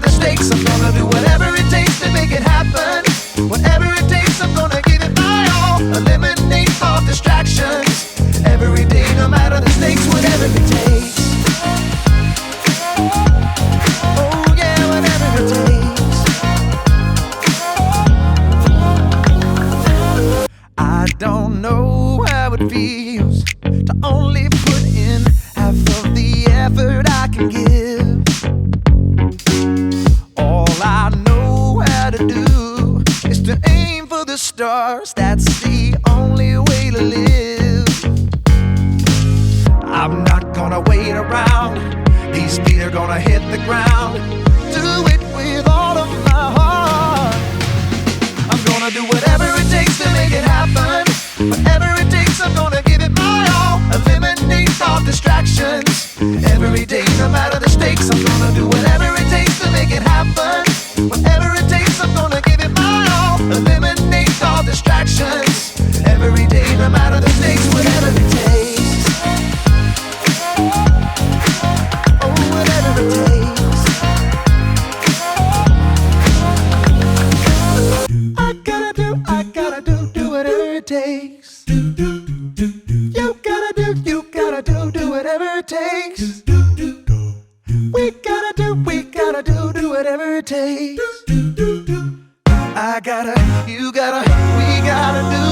the stakes. I'm gonna do whatever it takes to make it happen. Whatever it takes, I'm gonna give it my all. Eliminate all distractions. Every day, no matter the stakes, whatever it takes. Oh yeah, whatever it takes. I don't know how it feels to only put in half of the effort I can give. All I know how to do is to aim for the stars. That's the only way to live. I'm not gonna wait around. These feet are gonna hit the ground. Do it with all of my heart. I'm gonna do whatever it takes to make it happen. Whatever it takes, I'm gonna give it my all. Eliminate all distractions. Every day, no matter the stakes, I'm gonna do whatever it takes to make it happen. Whatever it takes, I'm gonna give it my all. Eliminate all distractions. Every day, no matter the stakes, whatever it takes. Oh, whatever it takes. I gotta do whatever it takes. You gotta do whatever it takes. We gotta do whatever it takes. I gotta, you gotta, we gotta do.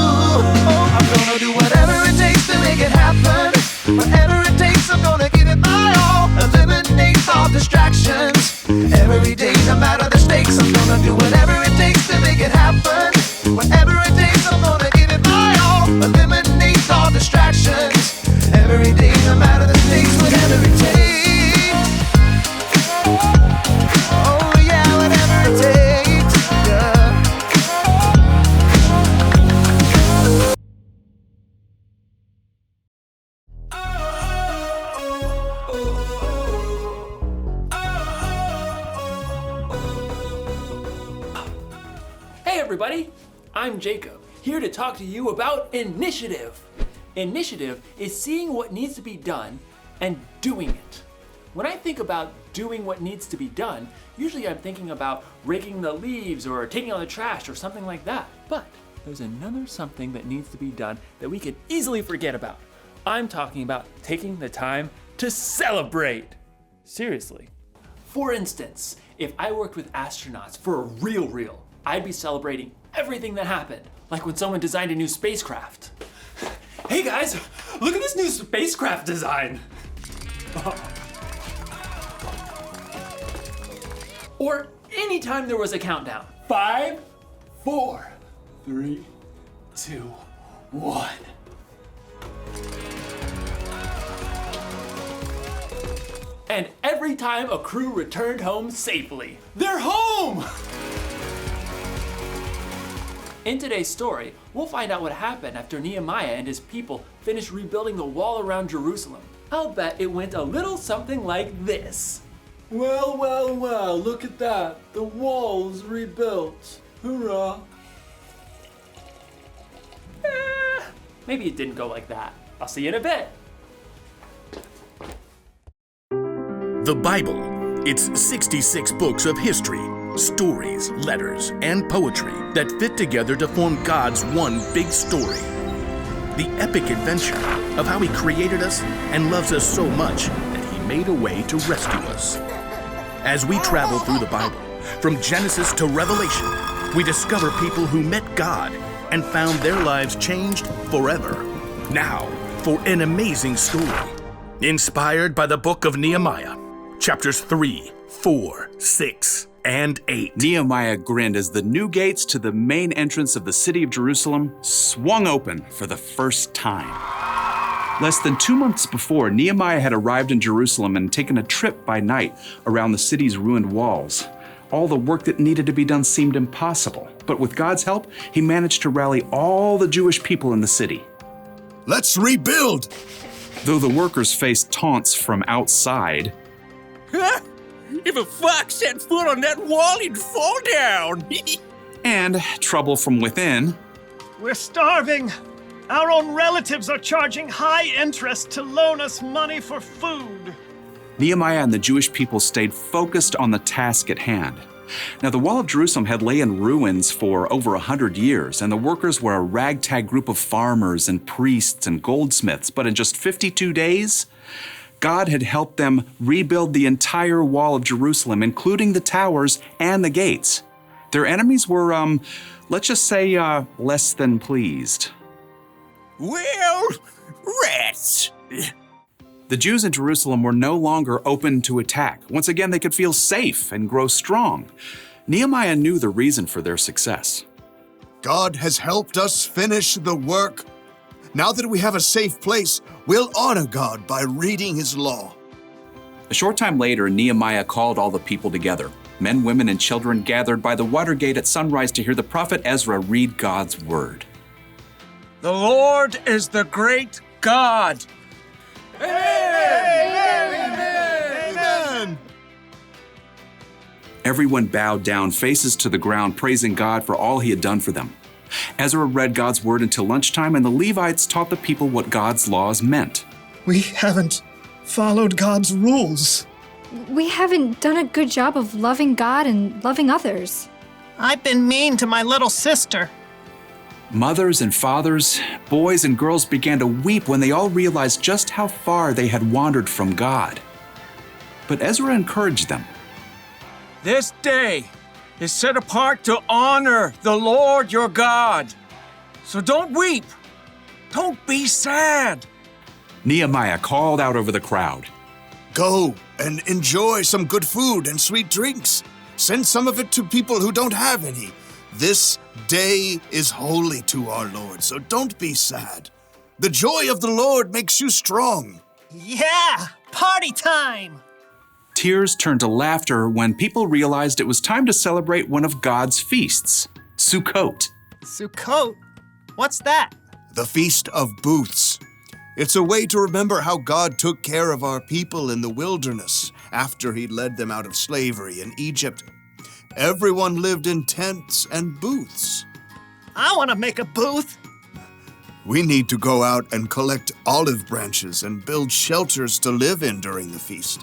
Oh, I'm gonna do whatever it takes to make it happen. Whatever it takes, I'm gonna give it my all. Eliminate all distractions. Every day, no matter the stakes, I'm gonna do whatever it takes to make it happen. Whatever it takes, I'm gonna give it my all. Eliminate all distractions. Every day, no matter the stakes, whatever it takes. Oh yeah, whatever it takes. Yeah. Hey everybody, I'm Jacob, here to talk to you about initiative. Initiative is seeing what needs to be done and doing it. When I think about doing what needs to be done, usually I'm thinking about raking the leaves or taking out the trash or something like that. But there's another something that needs to be done that we could easily forget about. I'm talking about taking the time to celebrate. Seriously. For instance, if I worked with astronauts for a real, I'd be celebrating everything that happened. Like when someone designed a new spacecraft. Hey guys, look at this new spacecraft design. Or anytime there was a countdown. 5, 4, 3, 2, 1. And every time a crew returned home safely. They're home! In today's story, we'll find out what happened after Nehemiah and his people finished rebuilding the wall around Jerusalem. I'll bet it went a little something like this. Well, look at that. The wall's rebuilt. Hurrah. Maybe it didn't go like that. I'll see you in a bit. The Bible. It's 66 books of history, stories, letters, and poetry that fit together to form God's one big story. The epic adventure of how He created us and loves us so much that He made a way to rescue us. As we travel through the Bible, from Genesis to Revelation, we discover people who met God and found their lives changed forever. Now, for an amazing story, inspired by the book of Nehemiah, chapters 3, 4, 6, and 8. Nehemiah grinned as the new gates to the main entrance of the city of Jerusalem swung open for the first time. Less than 2 months before, Nehemiah had arrived in Jerusalem and taken a trip by night around the city's ruined walls. All the work that needed to be done seemed impossible, but with God's help, he managed to rally all the Jewish people in the city. Let's rebuild! Though the workers faced taunts from outside, If a fox set foot on that wall, he'd fall down. and trouble from within, We're starving. Our own relatives are charging high interest to loan us money for food. Nehemiah and the Jewish people stayed focused on the task at hand. Now, the wall of Jerusalem had lay in ruins for over 100 years, and the workers were a ragtag group of farmers and priests and goldsmiths. But in just 52 days, God had helped them rebuild the entire wall of Jerusalem, including the towers and the gates. Their enemies were, let's just say, less than pleased. Well, rats. The Jews in Jerusalem were no longer open to attack. Once again, they could feel safe and grow strong. Nehemiah knew the reason for their success. God has helped us finish the work. Now that we have a safe place, we'll honor God by reading his law. A short time later, Nehemiah called all the people together. Men, women, and children gathered by the water gate at sunrise to hear the prophet Ezra read God's word. The Lord is the great God. Amen. Everyone bowed down, faces to the ground, praising God for all he had done for them. Ezra read God's word until lunchtime, and the Levites taught the people what God's laws meant. We haven't followed God's rules. We haven't done a good job of loving God and loving others. I've been mean to my little sister. Mothers and fathers, boys and girls began to weep when they all realized just how far they had wandered from God. But Ezra encouraged them. This day is set apart to honor the Lord your God. So don't weep. Don't be sad. Nehemiah called out over the crowd. Go and enjoy some good food and sweet drinks. Send some of it to people who don't have any. This day is holy to our Lord, so don't be sad. The joy of the Lord makes you strong. Yeah, party time! Tears turned to laughter when people realized it was time to celebrate one of God's feasts, Sukkot. Sukkot? What's that? The Feast of Booths. It's a way to remember how God took care of our people in the wilderness after he led them out of slavery in Egypt. Everyone lived in tents and booths. I want to make a booth. We need to go out and collect olive branches and build shelters to live in during the feast.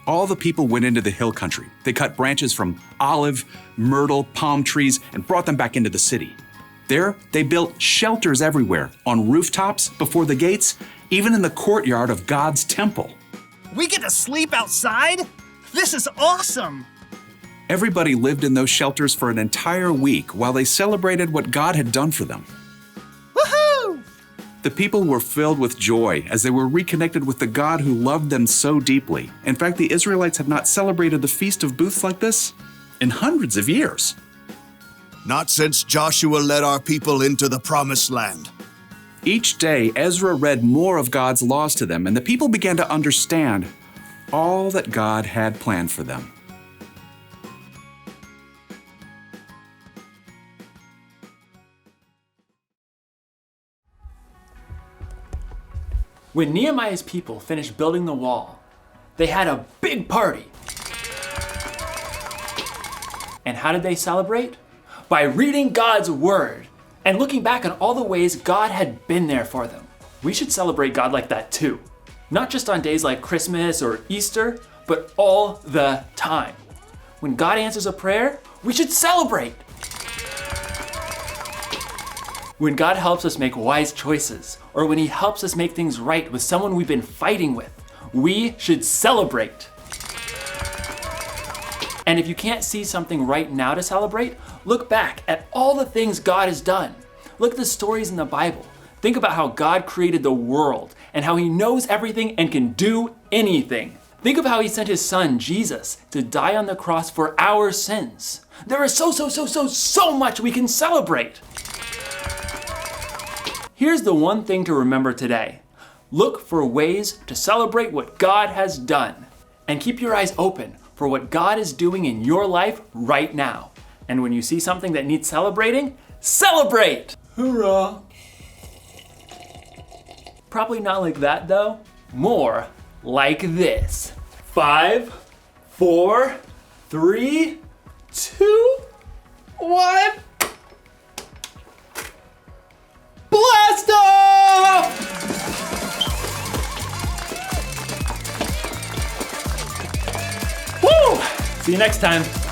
All the people went into the hill country. They cut branches from olive, myrtle, palm trees and brought them back into the city. There, they built shelters everywhere, on rooftops, before the gates, even in the courtyard of God's temple. We get to sleep outside? This is awesome! Everybody lived in those shelters for an entire week while they celebrated what God had done for them. Woohoo! The people were filled with joy as they were reconnected with the God who loved them so deeply. In fact, the Israelites had not celebrated the Feast of Booths like this in hundreds of years. Not since Joshua led our people into the Promised Land. Each day, Ezra read more of God's laws to them, and the people began to understand all that God had planned for them. When Nehemiah's people finished building the wall, they had a big party. And how did they celebrate? By reading God's word and looking back on all the ways God had been there for them. We should celebrate God like that too. Not just on days like Christmas or Easter, but all the time. When God answers a prayer, we should celebrate. When God helps us make wise choices, or when he helps us make things right with someone we've been fighting with, we should celebrate. And if you can't see something right now to celebrate, look back at all the things God has done. Look at the stories in the Bible. Think about how God created the world and how he knows everything and can do anything. Think of how he sent his son, Jesus, to die on the cross for our sins. There is so much we can celebrate. Here's the one thing to remember today. Look for ways to celebrate what God has done. And keep your eyes open for what God is doing in your life right now. And when you see something that needs celebrating, celebrate! Hoorah! Probably not like that though. More like this. 5, 4, 3, 2, 1. Blast off! See you next time.